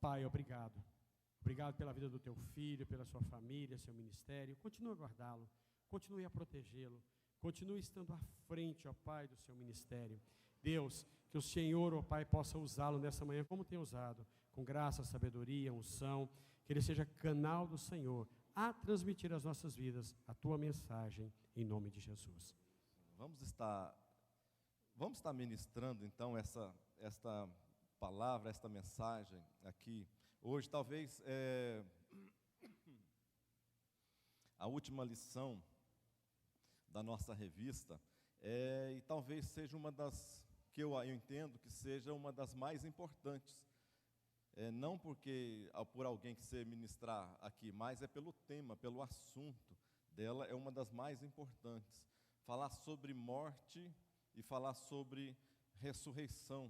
Pai, obrigado. Obrigado pela vida do teu filho, pela sua família, seu ministério. Continue a guardá-lo, continue a protegê-lo, continue estando à frente, ó Pai, do seu ministério. Deus, que o Senhor, ó Pai, possa usá-lo nessa manhã como tem usado, com graça, sabedoria, unção, que ele seja canal do Senhor a transmitir às nossas vidas a tua mensagem, em nome de Jesus. Vamos estar ministrando então esta palavra, esta mensagem aqui hoje. Talvez a última lição da nossa revista, e talvez seja uma das que eu entendo que seja uma das mais importantes. Não porque por alguém que se ministrar aqui, mas é pelo tema, pelo assunto dela, é uma das mais importantes. Falar sobre morte e falar sobre ressurreição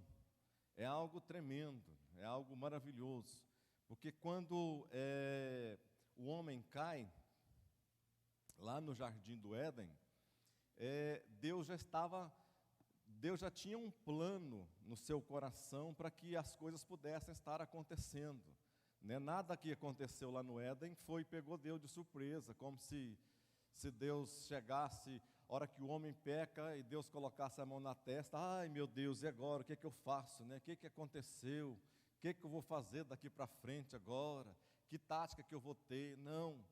é algo tremendo, é algo maravilhoso, porque quando o homem cai, lá no Jardim do Éden, Deus já tinha um plano no seu coração para que as coisas pudessem estar acontecendo, né? Nada que aconteceu lá no Éden pegou Deus de surpresa, como se Deus chegasse, a hora que o homem peca, e Deus colocasse a mão na testa. Ai meu Deus, e agora? O que é que eu faço, né? O que aconteceu? O que eu vou fazer daqui para frente agora? Que tática que eu vou ter? Não.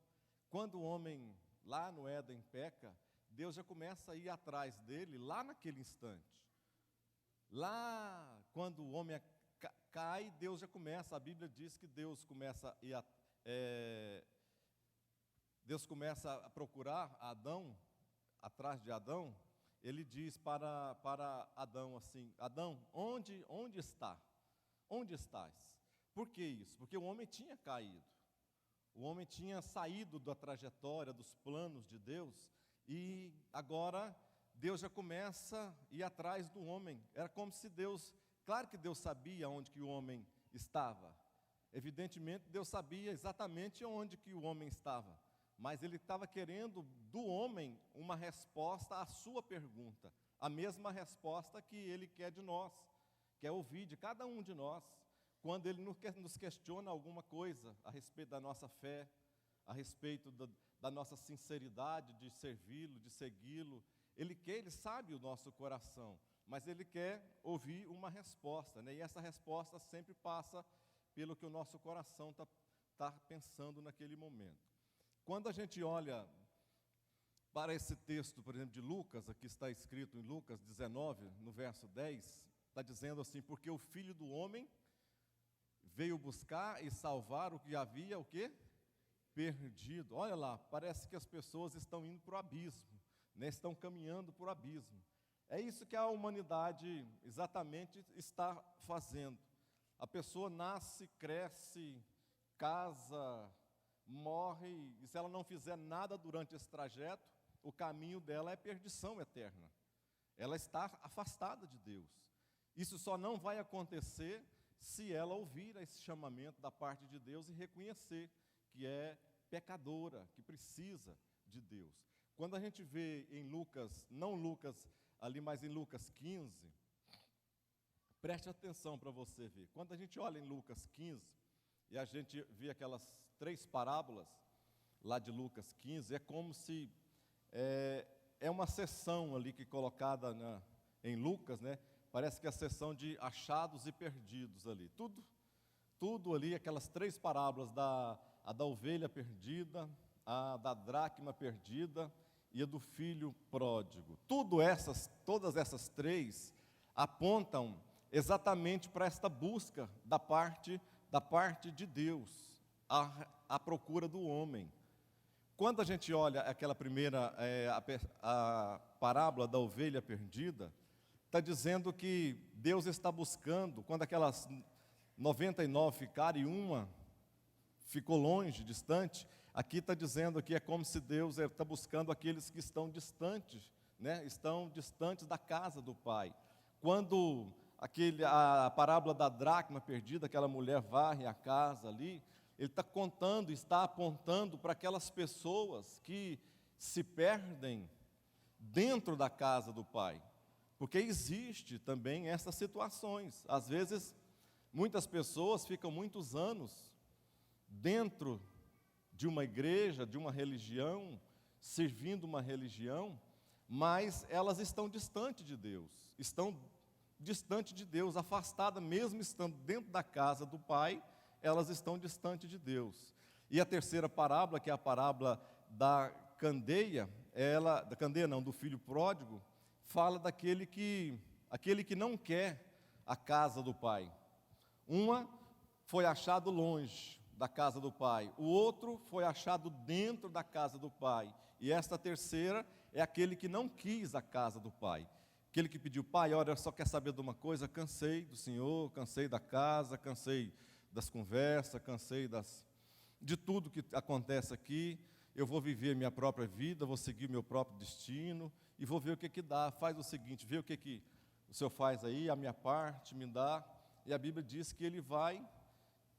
Quando o homem lá no Éden peca, Deus já começa a ir atrás dele lá naquele instante. Lá, quando o homem cai, Deus já começa, a Bíblia diz que Deus começa a procurar Adão, atrás de Adão. Ele diz para Adão assim: Adão, onde está? Onde estás? Por que isso? Porque o homem tinha caído. O homem tinha saído da trajetória, dos planos de Deus, e agora Deus já começa a ir atrás do homem. Era como se Deus, claro que Deus sabia onde que o homem estava. Evidentemente Deus sabia exatamente onde que o homem estava, mas Ele estava querendo do homem uma resposta à sua pergunta, a mesma resposta que Ele quer de nós, quer ouvir de cada um de nós, quando Ele nos questiona alguma coisa a respeito da nossa fé, a respeito da nossa sinceridade de servi-lo, de segui-lo. Ele sabe o nosso coração, mas Ele quer ouvir uma resposta, né? E essa resposta sempre passa pelo que o nosso coração está pensando naquele momento. Quando a gente olha para esse texto, por exemplo, de Lucas, aqui está escrito em Lucas 19, no verso 10, está dizendo assim: porque o Filho do Homem veio buscar e salvar o que havia, o quê? Perdido. Olha lá, parece que as pessoas estão indo para o abismo, né? Estão caminhando para o abismo. É isso que a humanidade exatamente está fazendo. A pessoa nasce, cresce, casa, morre, e se ela não fizer nada durante esse trajeto, o caminho dela é perdição eterna. Ela está afastada de Deus. Isso só não vai acontecer se ela ouvir esse chamamento da parte de Deus e reconhecer que é pecadora, que precisa de Deus. Quando a gente vê em Lucas, não Lucas ali, mas em Lucas 15, preste atenção para você ver. Quando a gente olha em Lucas 15, e a gente vê aquelas 3 parábolas lá de Lucas 15, é como se é uma seção ali que colocada em Lucas, né? Parece que é a seção de achados e perdidos ali. Tudo ali, aquelas 3 parábolas, a da ovelha perdida, a da dracma perdida e a do filho pródigo. Todas essas 3 apontam exatamente para esta busca da parte de Deus, a procura do homem. Quando a gente olha aquela primeira, a parábola da ovelha perdida, está dizendo que Deus está buscando, quando aquelas 99 ficaram e uma ficou longe, distante, aqui está dizendo que é como se Deus está buscando aqueles que estão distantes, né? Estão distantes da casa do Pai. Quando a parábola da dracma perdida, aquela mulher varre a casa ali, ele está apontando para aquelas pessoas que se perdem dentro da casa do Pai. Porque existe também essas situações. Às vezes, Muitas pessoas ficam muitos anos dentro de uma igreja, de uma religião, servindo uma religião, mas elas estão distantes de Deus, afastadas, mesmo estando dentro da casa do Pai, elas estão distantes de Deus. E a terceira parábola, que é a parábola da candeia, do filho pródigo, fala daquele que não quer a casa do Pai. Uma foi achado longe da casa do Pai, o outro foi achado dentro da casa do Pai, e esta terceira é aquele que não quis a casa do Pai, aquele que pediu: Pai, olha, só quer saber de uma coisa, cansei do Senhor, cansei da casa, cansei das conversas, cansei de tudo que acontece aqui, eu vou viver minha própria vida, vou seguir meu próprio destino, e vou ver o que dá. Faz o seguinte, vê o que o Senhor faz aí, a minha parte, me dá. E a Bíblia diz que ele vai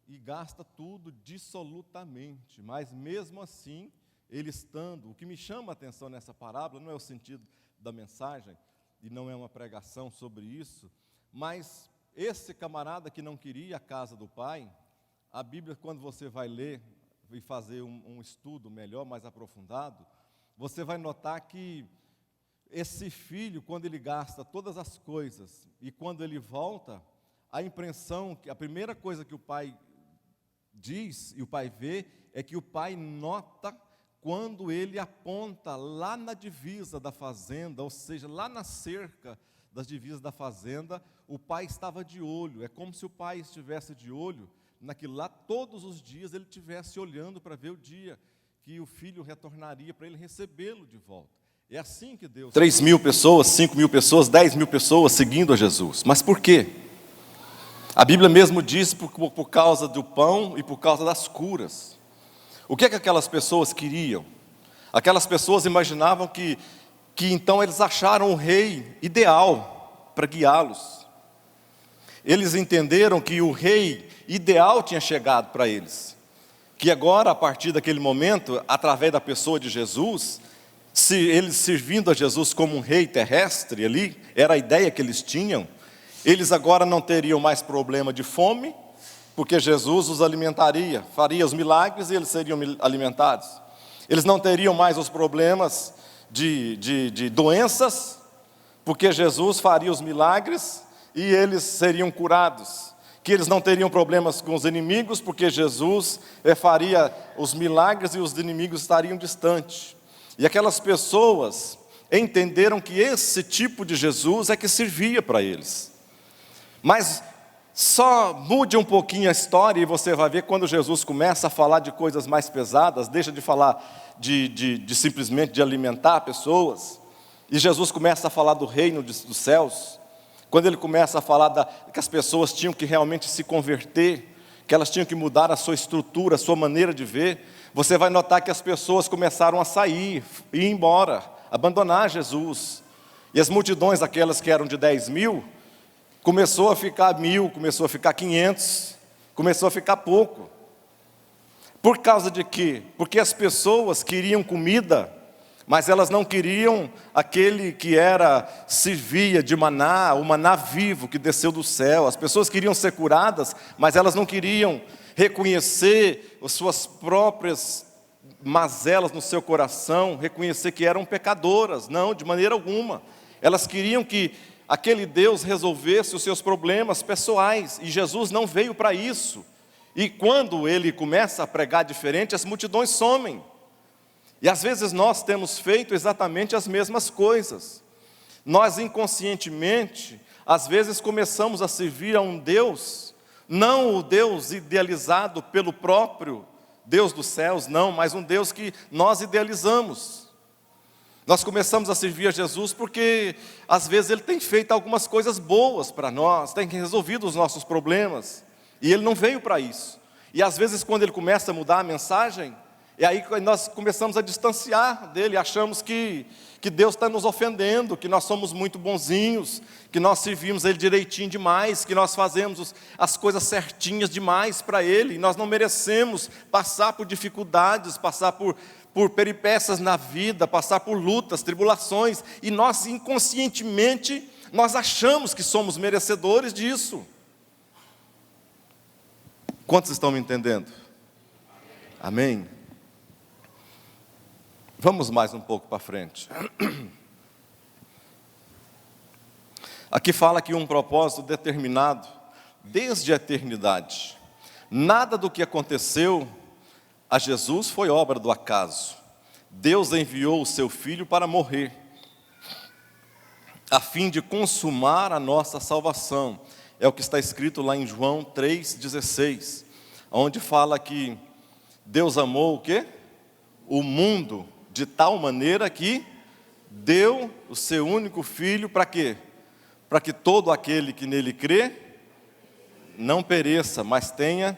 e gasta tudo dissolutamente, mas mesmo assim, ele estando, o que me chama a atenção nessa parábola, não é o sentido da mensagem, e não é uma pregação sobre isso, mas esse camarada que não queria a casa do Pai, a Bíblia, quando você vai ler e fazer um estudo melhor, mais aprofundado, você vai notar que esse filho, quando ele gasta todas as coisas, e quando ele volta, a primeira coisa que o pai diz, e o pai vê, é que o pai nota quando ele aponta lá na divisa da fazenda, ou seja, lá na cerca das divisas da fazenda, o pai estava de olho. É como se o pai estivesse de olho naquilo lá, todos os dias ele estivesse olhando para ver o dia que o filho retornaria para ele recebê-lo de volta. É assim que Deus... 3.000 pessoas, 5.000 pessoas, 10.000 pessoas seguindo a Jesus. Mas por quê? A Bíblia mesmo diz por causa do pão e por causa das curas. O que aquelas pessoas queriam? Aquelas pessoas imaginavam que então eles acharam o rei ideal para guiá-los. Eles entenderam que o rei ideal tinha chegado para eles. Que agora, a partir daquele momento, através da pessoa de Jesus, eles servindo a Jesus como um rei terrestre ali, era a ideia que eles tinham, eles agora não teriam mais problema de fome, porque Jesus os alimentaria, faria os milagres e eles seriam alimentados. Eles não teriam mais os problemas de doenças, porque Jesus faria os milagres e eles seriam curados. Que eles não teriam problemas com os inimigos, porque Jesus faria os milagres e os inimigos estariam distantes. E aquelas pessoas entenderam que esse tipo de Jesus é que servia para eles. Mas só mude um pouquinho a história e você vai ver quando Jesus começa a falar de coisas mais pesadas, deixa de falar de simplesmente de alimentar pessoas, e Jesus começa a falar do reino dos céus, quando ele começa a falar que as pessoas tinham que realmente se converter, que elas tinham que mudar a sua estrutura, a sua maneira de ver, você vai notar que as pessoas começaram a sair, ir embora, abandonar Jesus, e as multidões, aquelas que eram de 10.000, começou a ficar 1.000, começou a ficar 500, começou a ficar pouco. Por causa de quê? Porque as pessoas queriam comida, mas elas não queriam aquele que servia de maná, o maná vivo que desceu do céu. As pessoas queriam ser curadas, mas elas não queriam reconhecer as suas próprias mazelas no seu coração, reconhecer que eram pecadoras. Não, de maneira alguma. Elas queriam que aquele Deus resolvesse os seus problemas pessoais, e Jesus não veio para isso. E quando ele começa a pregar diferente, as multidões somem. E às vezes nós temos feito exatamente as mesmas coisas. Nós inconscientemente, às vezes começamos a servir a um Deus, não o Deus idealizado pelo próprio Deus dos céus, não, mas um Deus que nós idealizamos. Nós começamos a servir a Jesus porque, às vezes, Ele tem feito algumas coisas boas para nós, tem resolvido os nossos problemas, e Ele não veio para isso. E, às vezes, quando Ele começa a mudar a mensagem, é aí que nós começamos a distanciar dEle, achamos que Deus está nos ofendendo, que nós somos muito bonzinhos, que nós servimos Ele direitinho demais, que nós fazemos as coisas certinhas demais para Ele, e nós não merecemos passar por dificuldades, passar por peripécias na vida, passar por lutas, tribulações, e nós inconscientemente, nós achamos que somos merecedores disso. Quantos estão me entendendo? Amém? Vamos mais um pouco para frente. Aqui fala que um propósito determinado desde a eternidade. Nada do que aconteceu a Jesus foi obra do acaso. Deus enviou o seu Filho para morrer, a fim de consumar a nossa salvação. É o que está escrito lá em João 3,16, onde fala que Deus amou o quê? O mundo de tal maneira que deu o seu único Filho para quê? Para que todo aquele que nele crê não pereça, mas tenha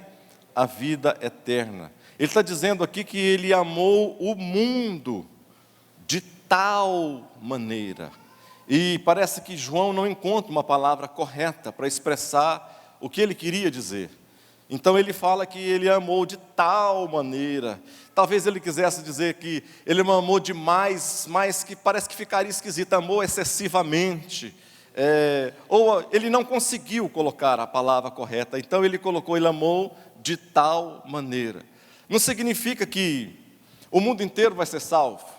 a vida eterna. Ele está dizendo aqui que Ele amou o mundo de tal maneira. E parece que João não encontra uma palavra correta para expressar o que ele queria dizer. Então ele fala que Ele amou de tal maneira. Talvez ele quisesse dizer que Ele amou demais, mas que parece que ficaria esquisito, amou excessivamente. Ou ele não conseguiu colocar a palavra correta, então ele colocou, Ele amou de tal maneira. Não significa que o mundo inteiro vai ser salvo.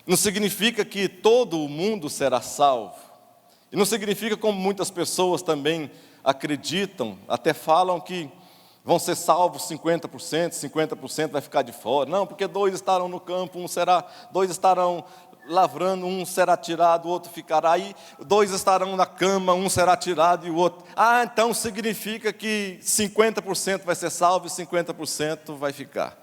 Não significa que todo o mundo será salvo. E não significa, como muitas pessoas também acreditam, até falam que vão ser salvos 50%, 50% vai ficar de fora. Não, porque 2 estarão no campo, 2 estarão lavrando, 1 será tirado, o outro ficará aí, 2 estarão na cama, 1 será tirado e o outro. Então significa que 50% vai ser salvo e 50% vai ficar.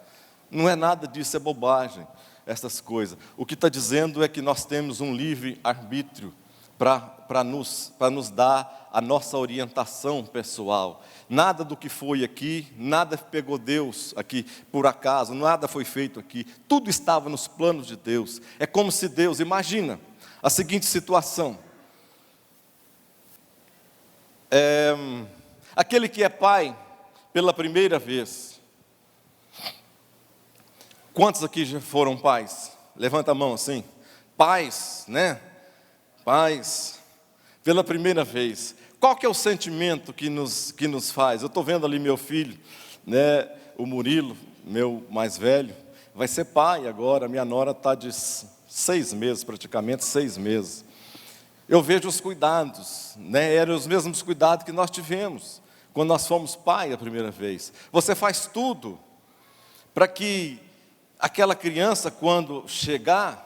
Não é nada disso, é bobagem, essas coisas. O que está dizendo é que nós temos um livre arbítrio para nos dar a nossa orientação pessoal. Nada do que foi aqui, nada pegou Deus aqui por acaso, nada foi feito aqui. Tudo estava nos planos de Deus. É como se Deus, imagina a seguinte situação. Aquele que é pai pela primeira vez. Quantos aqui já foram pais? Levanta a mão assim. Pais, né? Pais, pela primeira vez. Qual que é o sentimento que nos faz? Eu estou vendo ali meu filho, né, o Murilo, meu mais velho, vai ser pai agora, minha nora está de 6 meses, praticamente 6 meses. Eu vejo os cuidados, né, eram os mesmos cuidados que nós tivemos, quando nós fomos pai a primeira vez. Você faz tudo para que aquela criança, quando chegar,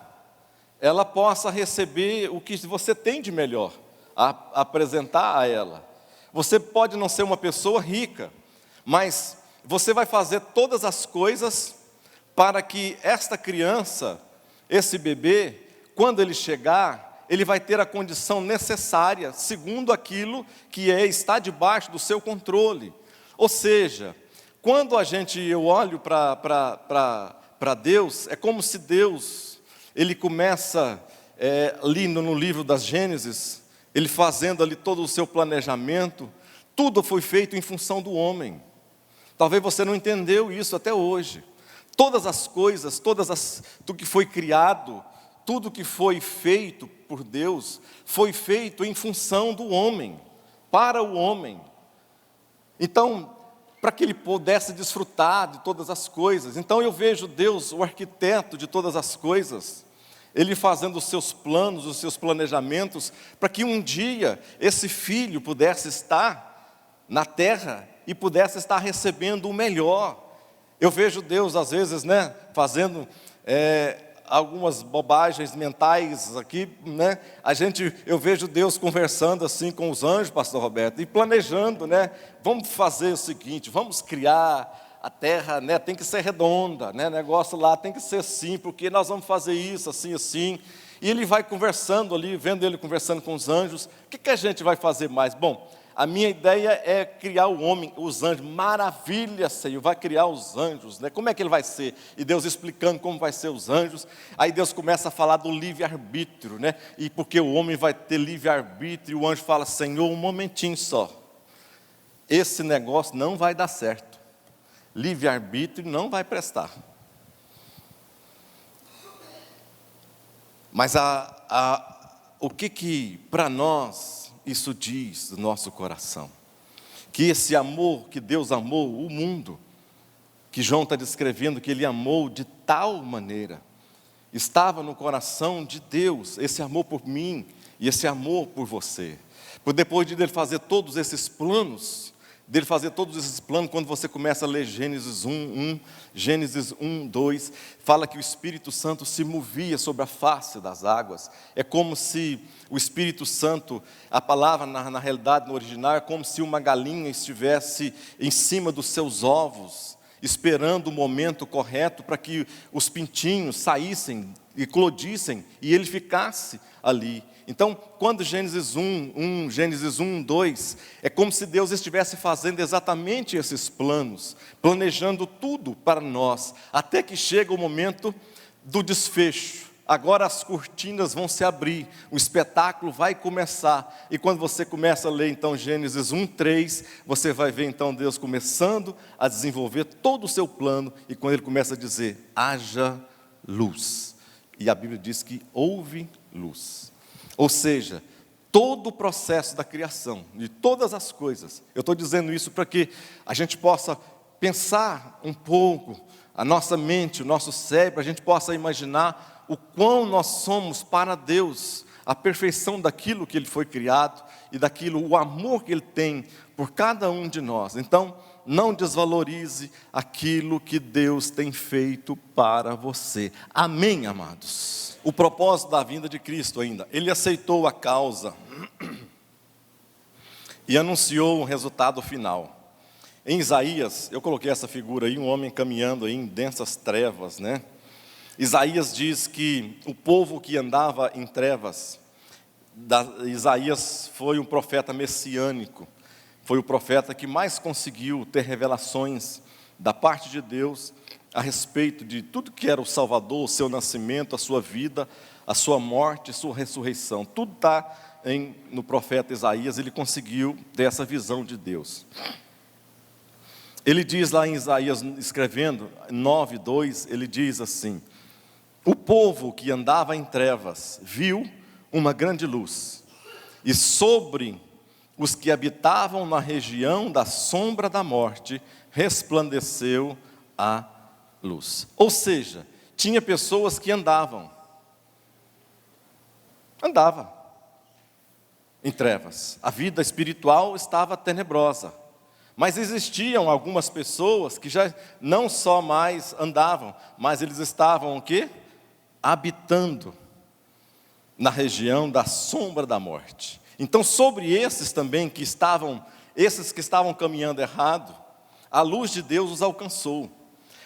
ela possa receber o que você tem de melhor a apresentar a ela. Você pode não ser uma pessoa rica, mas você vai fazer todas as coisas para que esta criança, esse bebê, quando ele chegar, ele vai ter a condição necessária, segundo aquilo que está debaixo do seu controle. Ou seja, quando eu olho para Deus, é como se Deus, Ele começa ali no livro das Gênesis, Ele fazendo ali todo o seu planejamento, tudo foi feito em função do homem. Talvez você não entendeu isso até hoje. Todas as coisas, tudo que foi criado, tudo que foi feito por Deus, foi feito em função do homem, para o homem. Então, para que ele pudesse desfrutar de todas as coisas. Então eu vejo Deus, o arquiteto de todas as coisas, Ele fazendo os seus planos, os seus planejamentos, para que um dia esse filho pudesse estar na terra e pudesse estar recebendo o melhor. Eu vejo Deus, às vezes, né, fazendo algumas bobagens mentais aqui, né? Eu vejo Deus conversando assim com os anjos, pastor Roberto, e planejando, né? Vamos fazer o seguinte, vamos criar a terra, né, tem que ser redonda, né, o negócio lá tem que ser assim, porque nós vamos fazer isso, assim, assim. E ele vai conversando ali, vendo ele conversando com os anjos. O que a gente vai fazer mais? Bom, a minha ideia é criar o homem, os anjos. Maravilha, Senhor, vai criar os anjos, né? Como é que ele vai ser? E Deus explicando como vai ser os anjos. Aí Deus começa a falar do livre-arbítrio, né? E porque o homem vai ter livre-arbítrio, o anjo fala, Senhor, um momentinho só. Esse negócio não vai dar certo. Livre-arbítrio não vai prestar. Mas o que para nós isso diz do nosso coração? que esse amor, que Deus amou o mundo, que João está descrevendo, que Ele amou de tal maneira, estava no coração de Deus, esse amor por mim e esse amor por você. Por depois de Ele fazer todos esses planos, quando você começa a ler Gênesis 1, Gênesis 1, 2, fala que o Espírito Santo se movia sobre a face das águas. É como se o Espírito Santo, a palavra na realidade, no original, é como se uma galinha estivesse em cima dos seus ovos, esperando o momento correto para que os pintinhos saíssem, eclodissem e ele ficasse ali. Então, quando Gênesis 1, 2, é como se Deus estivesse fazendo exatamente esses planos, planejando tudo para nós, até que chega o momento do desfecho. Agora as cortinas vão se abrir, o espetáculo vai começar, e quando você começa a ler então Gênesis 1, 3, você vai ver então Deus começando a desenvolver todo o seu plano, e quando Ele começa a dizer, haja luz, e a Bíblia diz que houve luz. Ou seja, todo o processo da criação, de todas as coisas, eu estou dizendo isso para que a gente possa pensar um pouco, a nossa mente, o nosso cérebro, a gente possa imaginar o quão nós somos para Deus, a perfeição daquilo que Ele foi criado, e daquilo, o amor que Ele tem por cada um de nós. Então, não desvalorize aquilo que Deus tem feito para você. Amém, amados? O propósito da vinda de Cristo ainda, Ele aceitou a causa e anunciou o resultado final. Em Isaías, eu coloquei essa figura aí, um homem caminhando aí em densas trevas, né? Isaías diz que o povo que andava em trevas, Isaías foi um profeta messiânico, foi o profeta que mais conseguiu ter revelações da parte de Deus a respeito de tudo que era o Salvador, o seu nascimento, a sua vida, a sua morte, a sua ressurreição. Tudo está no profeta Isaías, ele conseguiu ter essa visão de Deus. Ele diz lá em Isaías, escrevendo, 9:2, ele diz assim, o povo que andava em trevas viu uma grande luz, e sobre os que habitavam na região da sombra da morte, resplandeceu a luz. Ou seja, tinha pessoas que andavam em trevas, a vida espiritual estava tenebrosa, mas existiam algumas pessoas que já não só mais andavam, mas eles estavam o quê? Habitando na região da sombra da morte. Então, sobre esses também que estavam caminhando errado, a luz de Deus os alcançou.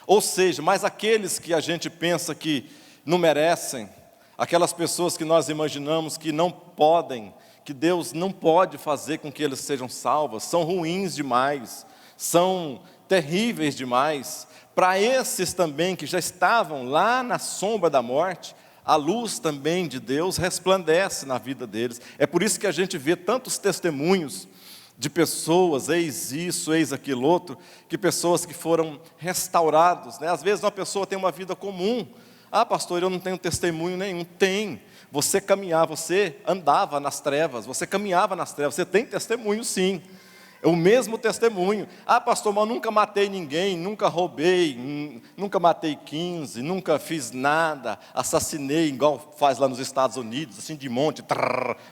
Ou seja, mas aqueles que a gente pensa que não merecem, aquelas pessoas que nós imaginamos que não podem, que Deus não pode fazer com que eles sejam salvos, são ruins demais, são terríveis demais. Para esses também que já estavam lá na sombra da morte, a luz também de Deus resplandece na vida deles. É por isso que a gente vê tantos testemunhos de pessoas, eis isso, eis aquilo outro, que pessoas que foram restaurados, né? Às vezes uma pessoa tem uma vida comum, pastor, eu não tenho testemunho nenhum. Tem, você andava nas trevas, você caminhava nas trevas, você tem testemunho sim, é o mesmo testemunho. Pastor, mas eu nunca matei ninguém, nunca roubei, nunca matei 15, nunca fiz nada, assassinei, igual faz lá nos Estados Unidos, assim de monte,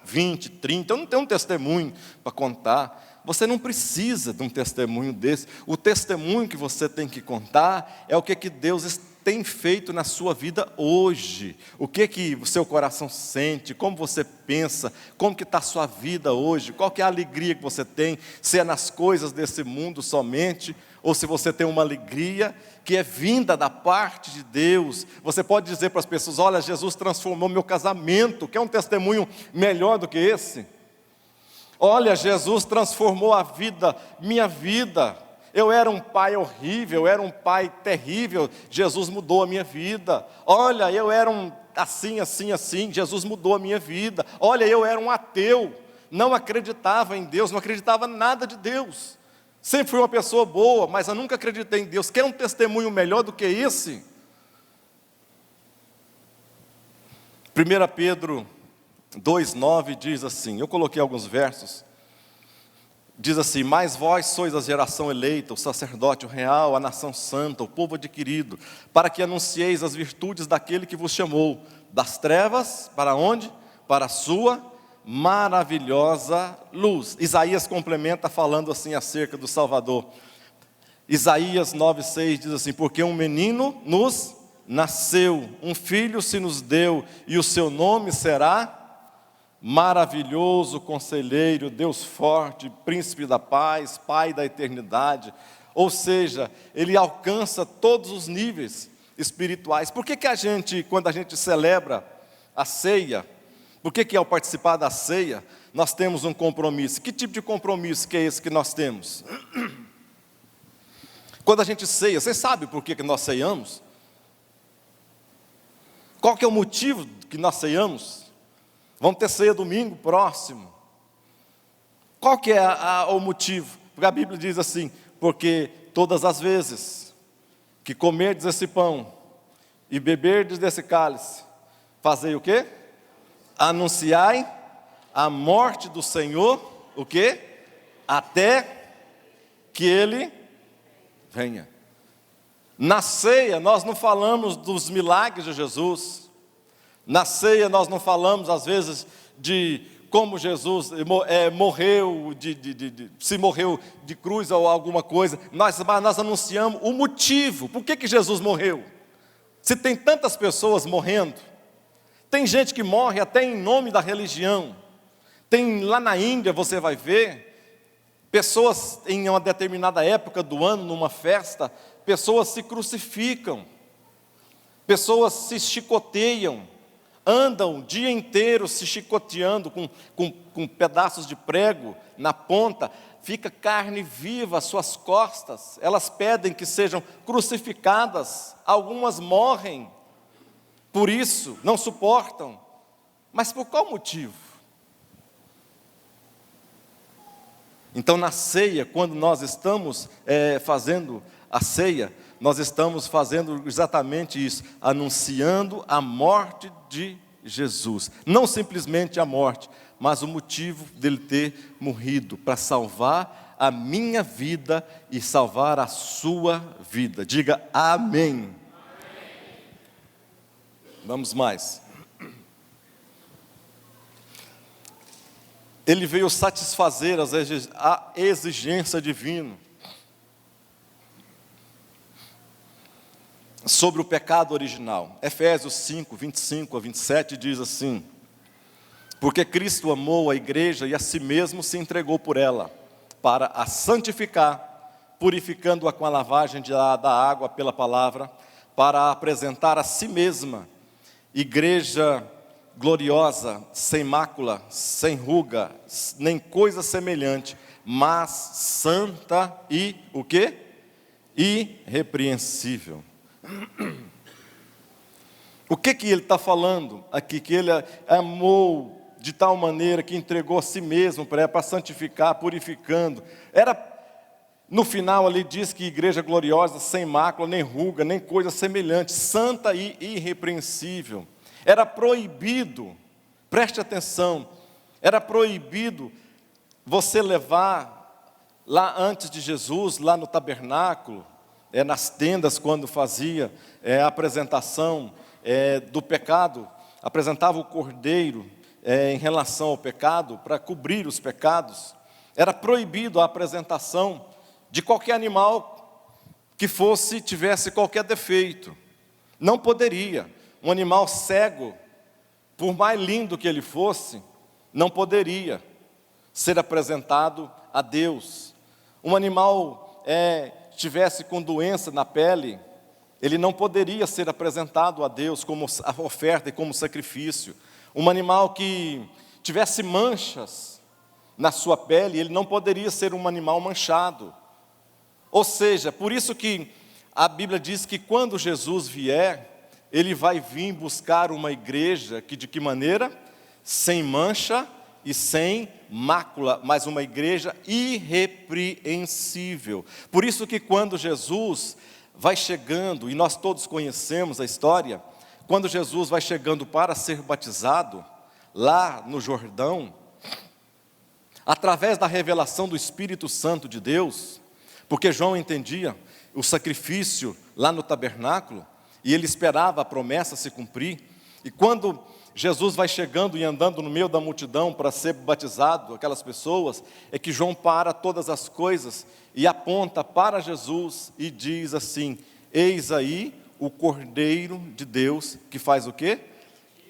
20, 30, eu não tenho um testemunho para contar. Você não precisa de um testemunho desse. O testemunho que você tem que contar é o que Deus tem feito na sua vida hoje. O que o seu coração sente, como você pensa, como que está a sua vida hoje, qual que é a alegria que você tem, se é nas coisas desse mundo somente, ou se você tem uma alegria que é vinda da parte de Deus. Você pode dizer para as pessoas, olha, Jesus transformou meu casamento, quer um testemunho melhor do que esse? Olha, Jesus transformou minha vida. Eu era um pai horrível, eu era um pai terrível, Jesus mudou a minha vida. Olha, eu era assim, Jesus mudou a minha vida. Olha, eu era um ateu, não acreditava em Deus, não acreditava em nada de Deus. Sempre fui uma pessoa boa, mas eu nunca acreditei em Deus. Quer um testemunho melhor do que esse? 1 Pedro 2,9 diz assim, eu coloquei alguns versos. diz assim: mas vós sois a geração eleita, o sacerdócio real, a nação santa, o povo adquirido, para que anuncieis as virtudes daquele que vos chamou das trevas, para onde? Para a sua maravilhosa luz. Isaías complementa falando assim acerca do Salvador. Isaías 9,6 diz assim: porque um menino nos nasceu, um filho se nos deu, e o seu nome será Maravilhoso Conselheiro, Deus Forte, Príncipe da Paz, Pai da Eternidade. Ou seja, ele alcança todos os níveis espirituais. Por que a gente, quando a gente celebra a ceia, por que ao participar da ceia, nós temos um compromisso? Que tipo de compromisso que é esse que nós temos? Quando a gente ceia, você sabe por que nós ceiamos? Qual que é o motivo que nós ceiamos? Vamos ter ceia domingo próximo. Qual que é o motivo? Porque a Bíblia diz assim: porque todas as vezes que comerdes esse pão e beberdes desse cálice, fazei o quê? Anunciai a morte do Senhor, o quê? Até que Ele venha. Na ceia nós não falamos dos milagres de Jesus. Na ceia nós não falamos às vezes de como Jesus morreu, se morreu de cruz ou alguma coisa. Nós anunciamos o motivo. Por que Jesus morreu? Se tem tantas pessoas morrendo. Tem gente que morre até em nome da religião. Tem lá na Índia, você vai ver, pessoas em uma determinada época do ano, numa festa, pessoas se crucificam, pessoas se chicoteiam, andam o dia inteiro se chicoteando com pedaços de prego na ponta, fica carne viva às suas costas, elas pedem que sejam crucificadas, algumas morrem, por isso, não suportam. Mas por qual motivo? Então na ceia, quando nós estamos fazendo a ceia, nós estamos fazendo exatamente isso, anunciando a morte de Jesus. Não simplesmente a morte, mas o motivo dele ter morrido, para salvar a minha vida e salvar a sua vida. Diga amém. Amém. Vamos mais. Ele veio satisfazer a exigência divina sobre o pecado original. Efésios 5, 25 a 27 diz assim: porque Cristo amou a igreja e a si mesmo se entregou por ela, para a santificar, purificando-a com a lavagem da água pela palavra, para a apresentar a si mesma, igreja gloriosa, sem mácula, sem ruga, nem coisa semelhante, mas santa e o quê? Irrepreensível. O que ele está falando aqui? Que ele amou de tal maneira que entregou a si mesmo para santificar, purificando. No final ali diz que igreja gloriosa, sem mácula, nem ruga, nem coisa semelhante, santa e irrepreensível. Era proibido, preste atenção, era proibido você levar lá antes de Jesus, lá no tabernáculo, nas tendas, quando fazia a apresentação do pecado, apresentava o cordeiro em relação ao pecado, para cobrir os pecados. Era proibido a apresentação de qualquer animal que tivesse qualquer defeito. Não poderia. Um animal cego, por mais lindo que ele fosse, não poderia ser apresentado a Deus. Um animal estivesse com doença na pele, ele não poderia ser apresentado a Deus como oferta e como sacrifício. Um animal que tivesse manchas na sua pele, ele não poderia ser um animal manchado. Ou seja, por isso que a Bíblia diz que quando Jesus vier, ele vai vir buscar uma igreja que de que maneira? Sem mancha e sem mácula, mas uma igreja irrepreensível. Por isso que quando Jesus vai chegando, e nós todos conhecemos a história, quando Jesus vai chegando para ser batizado, lá no Jordão, através da revelação do Espírito Santo de Deus, porque João entendia o sacrifício lá no tabernáculo, e ele esperava a promessa se cumprir, e quando Jesus vai chegando e andando no meio da multidão para ser batizado, aquelas pessoas, é que João para todas as coisas e aponta para Jesus e diz assim: eis aí o Cordeiro de Deus que faz o quê?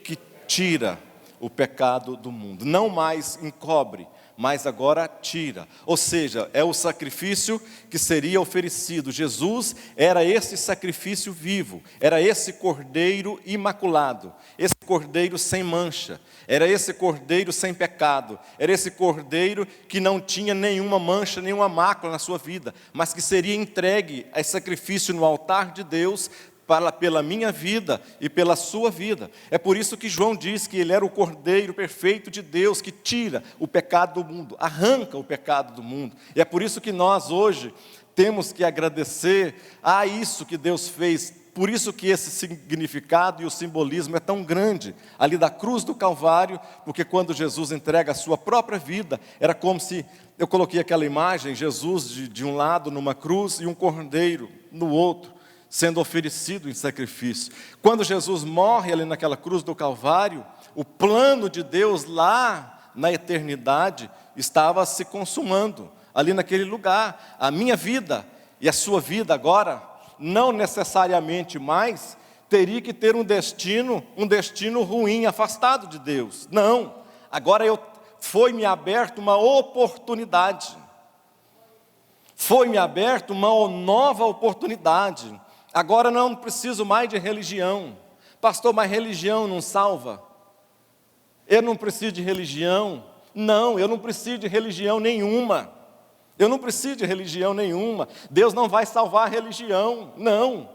Que tira o pecado do mundo. Não mais encobre, mas agora tira. Ou seja, é o sacrifício que seria oferecido. Jesus era esse sacrifício vivo, era esse cordeiro imaculado, esse cordeiro sem mancha, era esse cordeiro sem pecado, era esse cordeiro que não tinha nenhuma mancha, nenhuma mácula na sua vida, mas que seria entregue a sacrifício no altar de Deus, pela minha vida e pela sua vida. É por isso que João diz que ele era o Cordeiro perfeito de Deus, que tira o pecado do mundo, arranca o pecado do mundo. E é por isso que nós hoje temos que agradecer a isso que Deus fez. Por isso que esse significado e o simbolismo é tão grande, ali da cruz do Calvário, porque quando Jesus entrega a sua própria vida, era como se, eu coloquei aquela imagem, Jesus de um lado numa cruz e um cordeiro no outro, sendo oferecido em sacrifício. Quando Jesus morre ali naquela cruz do Calvário, o plano de Deus lá na eternidade estava se consumando, ali naquele lugar. A minha vida e a sua vida agora, não necessariamente mais, teria que ter um destino ruim, afastado de Deus. Não, agora foi-me aberta uma oportunidade. Foi-me aberta uma nova oportunidade. Agora não preciso mais de religião. Pastor, mas religião não salva? Eu não preciso de religião? Não, eu não preciso de religião nenhuma. Eu não preciso de religião nenhuma. Deus não vai salvar a religião, não.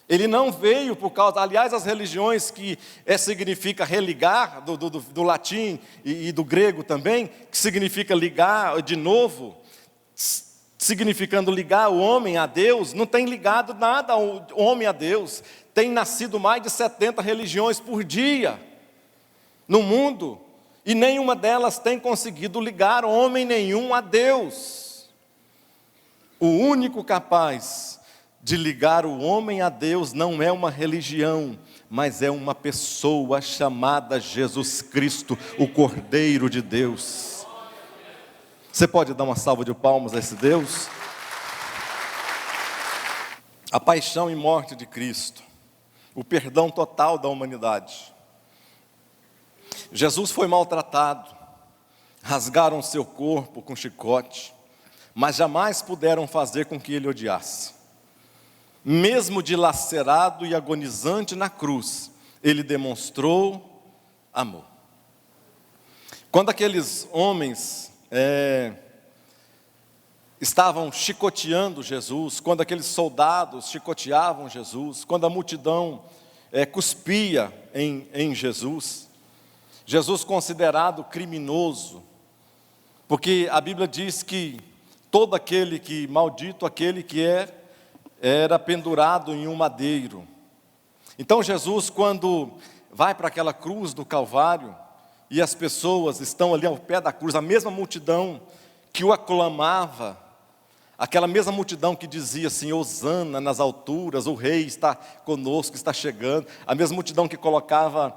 Ele não veio por causa, aliás, as religiões que significa religar, do latim e do grego também, que significa ligar de novo, significando ligar o homem a Deus, não tem ligado nada o homem a Deus. Tem nascido mais de 70 religiões por dia no mundo, e nenhuma delas tem conseguido ligar homem nenhum a Deus. O único capaz de ligar o homem a Deus não é uma religião, mas é uma pessoa chamada Jesus Cristo, o Cordeiro de Deus. Você pode dar uma salva de palmas a esse Deus? A paixão e morte de Cristo, o perdão total da humanidade. Jesus foi maltratado, rasgaram seu corpo com chicote, mas jamais puderam fazer com que ele odiasse. Mesmo dilacerado e agonizante na cruz, ele demonstrou amor. Quando aqueles homens estavam chicoteando Jesus, quando aqueles soldados chicoteavam Jesus, quando a multidão cuspia em Jesus, Jesus considerado criminoso, porque a Bíblia diz que todo aquele que, maldito aquele que era pendurado em um madeiro. Então Jesus, quando vai para aquela cruz do Calvário, e as pessoas estão ali ao pé da cruz, a mesma multidão que o aclamava, aquela mesma multidão que dizia assim: Hosana nas alturas, o rei está conosco, está chegando, a mesma multidão que colocava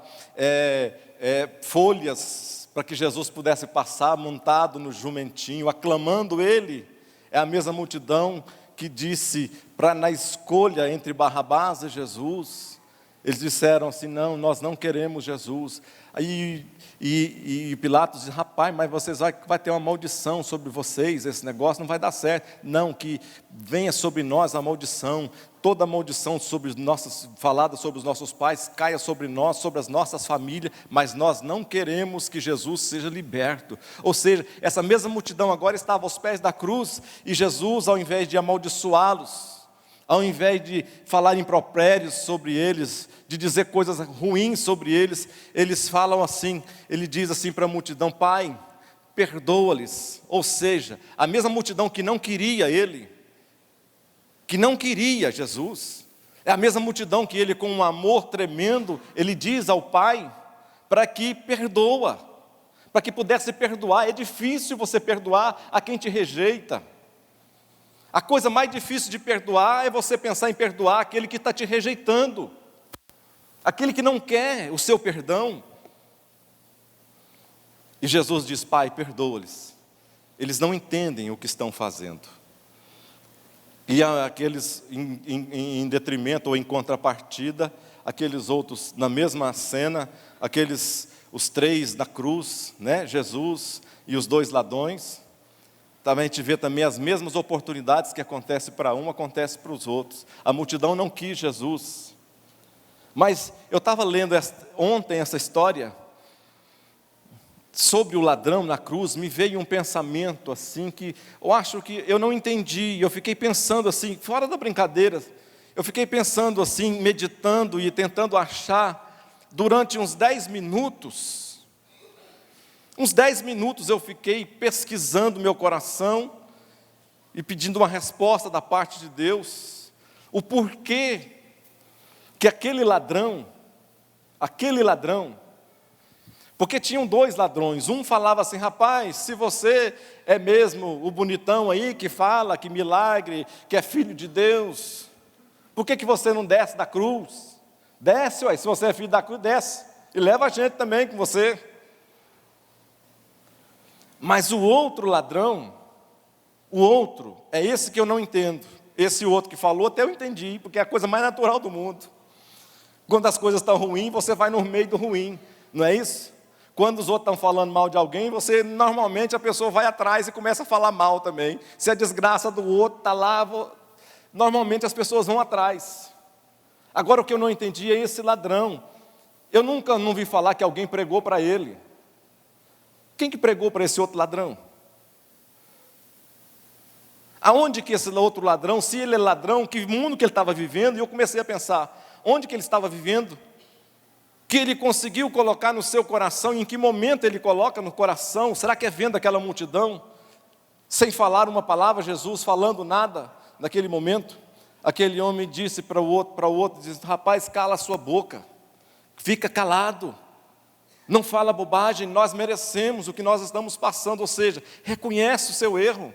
folhas para que Jesus pudesse passar montado no jumentinho, aclamando ele, é a mesma multidão que disse, na escolha entre Barrabás e Jesus, eles disseram assim: não, nós não queremos Jesus. Aí e Pilatos disse: rapaz, mas vocês vai ter uma maldição sobre vocês, esse negócio não vai dar certo. Não, que venha sobre nós a maldição, toda a maldição falada sobre os nossos pais, caia sobre nós, sobre as nossas famílias, mas nós não queremos que Jesus seja liberto. Ou seja, essa mesma multidão agora estava aos pés da cruz, e Jesus, ao invés de amaldiçoá-los, ao invés de falar impropérios sobre eles, de dizer coisas ruins sobre eles, eles falam assim, ele diz assim para a multidão: Pai, perdoa-lhes. Ou seja, a mesma multidão que não queria ele, que não queria Jesus, é a mesma multidão que ele, com um amor tremendo, ele diz ao Pai, para que perdoa, para que pudesse perdoar. É difícil você perdoar a quem te rejeita. A coisa mais difícil de perdoar é você pensar em perdoar aquele que está te rejeitando, aquele que não quer o seu perdão. E Jesus diz: Pai, perdoa-lhes, eles não entendem o que estão fazendo. E aqueles, em detrimento ou em contrapartida, aqueles outros, na mesma cena, os 3 na cruz, né? Jesus e os 2 ladrões. Também a gente vê também as mesmas oportunidades que acontecem para um, acontecem para os outros. A multidão não quis Jesus. Mas eu estava lendo ontem essa história sobre o ladrão na cruz, me veio um pensamento assim que eu acho que eu não entendi. Eu fiquei pensando assim, fora da brincadeira, eu fiquei pensando assim, meditando e tentando achar durante uns 10 minutos. Uns 10 minutos eu fiquei pesquisando meu coração e pedindo uma resposta da parte de Deus, o porquê que aquele ladrão, porque tinham 2 ladrões, um falava assim: rapaz, se você é mesmo o bonitão aí que fala, que milagre, que é filho de Deus, por que você não desce da cruz? Desce, ué, se você é filho da cruz, desce, e leva a gente também com você. Mas o outro ladrão, o outro, é esse que eu não entendo. Esse outro que falou, até eu entendi, porque é a coisa mais natural do mundo. Quando as coisas estão ruins, você vai no meio do ruim, não é isso? Quando os outros estão falando mal de alguém, normalmente a pessoa vai atrás e começa a falar mal também. Se a desgraça do outro está lá, normalmente as pessoas vão atrás. Agora o que eu não entendi é esse ladrão. Eu nunca não vi falar que alguém pregou para ele. Quem que pregou para esse outro ladrão? Aonde que esse outro ladrão, se ele é ladrão, que mundo que ele estava vivendo? E eu comecei a pensar, onde que ele estava vivendo? Que ele conseguiu colocar no seu coração, em que momento ele coloca no coração? Será que é vendo aquela multidão, sem falar uma palavra, Jesus falando nada naquele momento? Aquele homem disse para o outro, disse: rapaz, cala a sua boca, fica calado. Não fala bobagem, nós merecemos o que nós estamos passando, ou seja, reconhece o seu erro.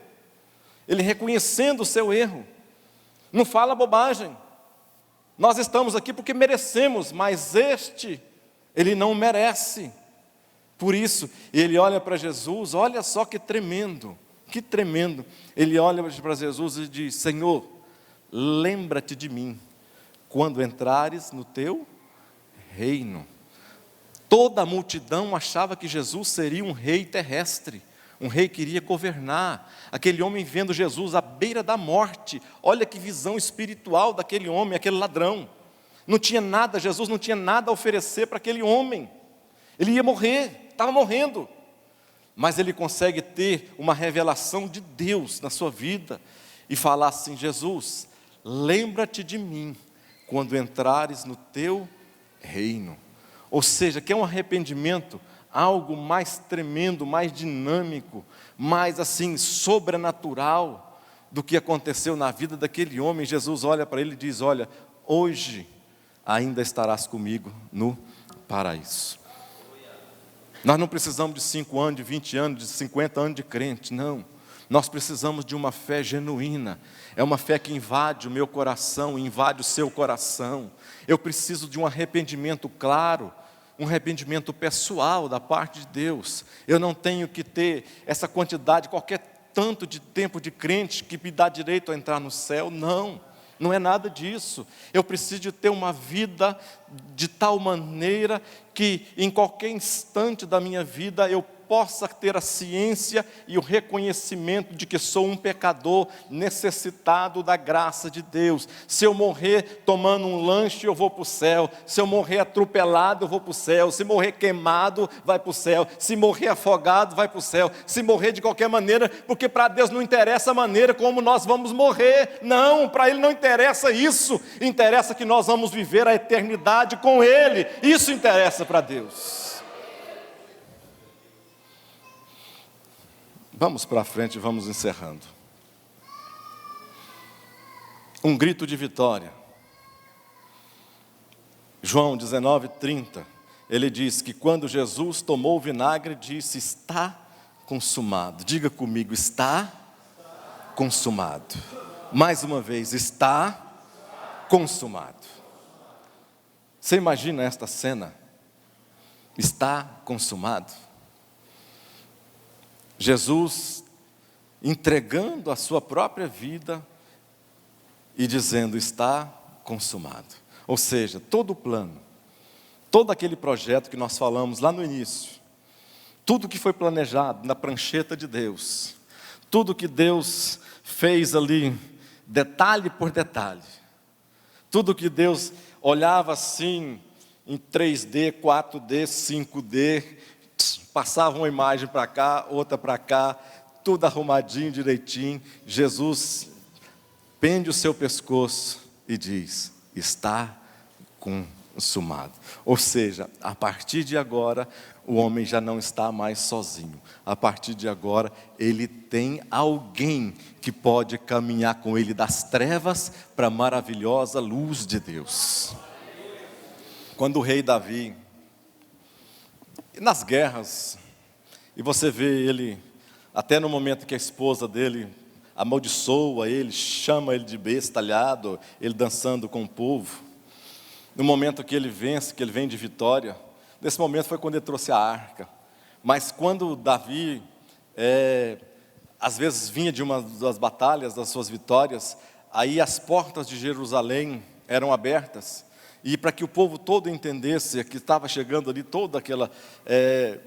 Ele reconhecendo o seu erro, não fala bobagem. Nós estamos aqui porque merecemos, mas ele não merece. Por isso, ele olha para Jesus, olha só que tremendo, que tremendo. Ele olha para Jesus e diz: Senhor, lembra-te de mim, quando entrares no teu reino. Toda a multidão achava que Jesus seria um rei terrestre, um rei que iria governar. Aquele homem vendo Jesus à beira da morte, olha que visão espiritual daquele homem, aquele ladrão. Não tinha nada, Jesus não tinha nada a oferecer para aquele homem. Ele ia morrer, estava morrendo. Mas ele consegue ter uma revelação de Deus na sua vida e falar assim: Jesus, lembra-te de mim quando entrares no teu reino. Ou seja, que é um arrependimento, algo mais tremendo, mais dinâmico, mais assim, sobrenatural do que aconteceu na vida daquele homem. Jesus olha para ele e diz: olha, hoje ainda estarás comigo no paraíso. Nós não precisamos de 5 anos, de 20 anos, de 50 anos de crente, não. Nós precisamos de uma fé genuína. É uma fé que invade o meu coração, invade o seu coração. Eu preciso de um arrependimento claro, um arrependimento pessoal da parte de Deus. Eu não tenho que ter essa quantidade, qualquer tanto de tempo de crente que me dá direito a entrar no céu. Não, não é nada disso. Eu preciso de ter uma vida de tal maneira que em qualquer instante da minha vida eu possa ter a ciência e o reconhecimento de que sou um pecador necessitado da graça de Deus. Se eu morrer tomando um lanche, eu vou para o céu. Se eu morrer atropelado, eu vou para o céu. Se morrer queimado, vai para o céu. Se morrer afogado, vai para o céu. Se morrer de qualquer maneira, porque para Deus não interessa a maneira como nós vamos morrer. Não, para Ele não interessa isso. Interessa que nós vamos viver a eternidade com Ele. Isso interessa para Deus. Vamos para frente, vamos encerrando. Um grito de vitória. João 19:30. ele diz que quando Jesus tomou o vinagre, disse: está consumado. Diga comigo: está consumado. Mais uma vez: está consumado. Você imagina esta cena? Está consumado. Jesus entregando a sua própria vida e dizendo: está consumado. Ou seja, todo o plano, todo aquele projeto que nós falamos lá no início, tudo que foi planejado na prancheta de Deus, tudo que Deus fez ali, detalhe por detalhe, tudo que Deus olhava assim, em 3D, 4D, 5D, passava uma imagem para cá, outra para cá, tudo arrumadinho, direitinho. Jesus pende o seu pescoço e diz: está consumado. Ou seja, a partir de agora, o homem já não está mais sozinho. A partir de agora, ele tem alguém que pode caminhar com ele das trevas para a maravilhosa luz de Deus. Quando o rei Davi, nas guerras, e você vê ele, até no momento que a esposa dele amaldiçoa ele, chama ele de bestalhado, ele dançando com o povo, no momento que ele vence, que ele vem de vitória, nesse momento foi quando ele trouxe a arca. Mas quando Davi, às vezes vinha de uma das batalhas, das suas vitórias, aí as portas de Jerusalém eram abertas, e para que o povo todo entendesse que estava chegando ali toda aquela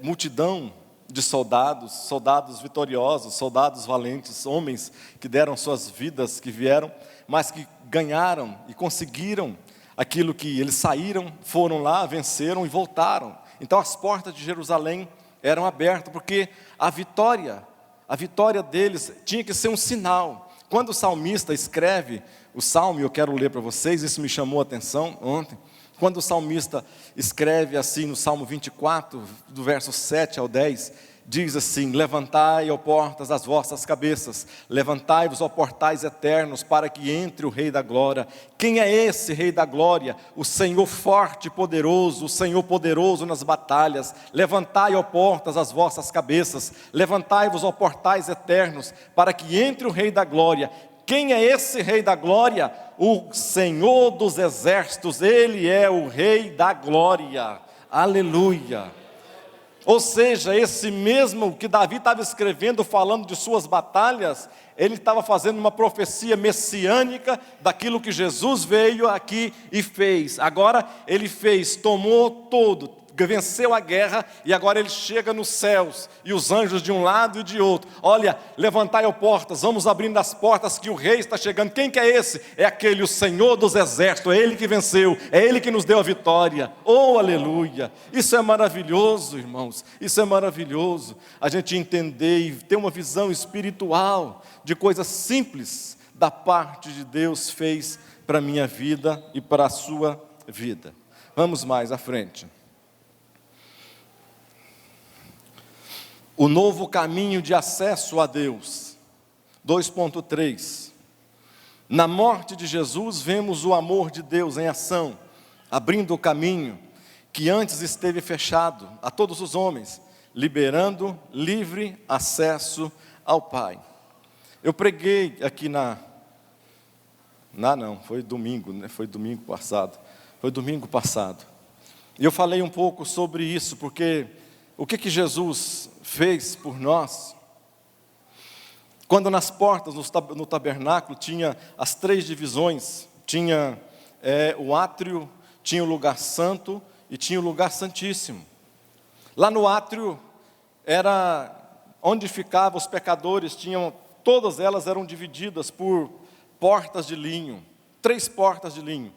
multidão de soldados vitoriosos, soldados valentes, homens que deram suas vidas, que vieram, mas que ganharam e conseguiram aquilo que eles saíram, foram lá, venceram e voltaram. Então as portas de Jerusalém eram abertas, porque a vitória deles tinha que ser um sinal. Quando o salmista escreve o salmo, eu quero ler para vocês, isso me chamou a atenção ontem, quando o salmista escreve assim no Salmo 24, do verso 7 ao 10, diz assim: levantai, ó portas, as vossas cabeças, levantai-vos, ó portais eternos, para que entre o Rei da Glória. Quem é esse Rei da Glória? O Senhor forte e poderoso, o Senhor poderoso nas batalhas. Levantai, ó portas, as vossas cabeças, levantai-vos, ó portais eternos, para que entre o Rei da Glória. Quem é esse Rei da Glória? O Senhor dos Exércitos, Ele é o Rei da Glória. Aleluia! Ou seja, esse mesmo que Davi estava escrevendo, falando de suas batalhas, ele estava fazendo uma profecia messiânica daquilo que Jesus veio aqui e fez. Agora ele fez, tomou todo, venceu a guerra, e agora ele chega nos céus, e os anjos de um lado e de outro: olha, levantai as portas, vamos abrindo as portas que o rei está chegando. Quem que é esse? É aquele, o Senhor dos Exércitos, é Ele que venceu, é Ele que nos deu a vitória. Oh, aleluia! Isso é maravilhoso, irmãos, isso é maravilhoso, a gente entender e ter uma visão espiritual de coisas simples da parte de Deus fez para a minha vida e para a sua vida. Vamos mais à frente. O novo caminho de acesso a Deus. 2.3. Na morte de Jesus, vemos o amor de Deus em ação, abrindo o caminho que antes esteve fechado a todos os homens, liberando livre acesso ao Pai. Eu preguei aqui foi domingo, né? Foi domingo passado. E eu falei um pouco sobre isso, porque o que Jesus fez por nós? Quando nas portas, no tabernáculo, tinha as 3 divisões, tinha o átrio, tinha o lugar santo e tinha o lugar santíssimo. Lá no átrio, era onde ficavam os pecadores, todas elas eram divididas por portas de linho, 3 portas de linho.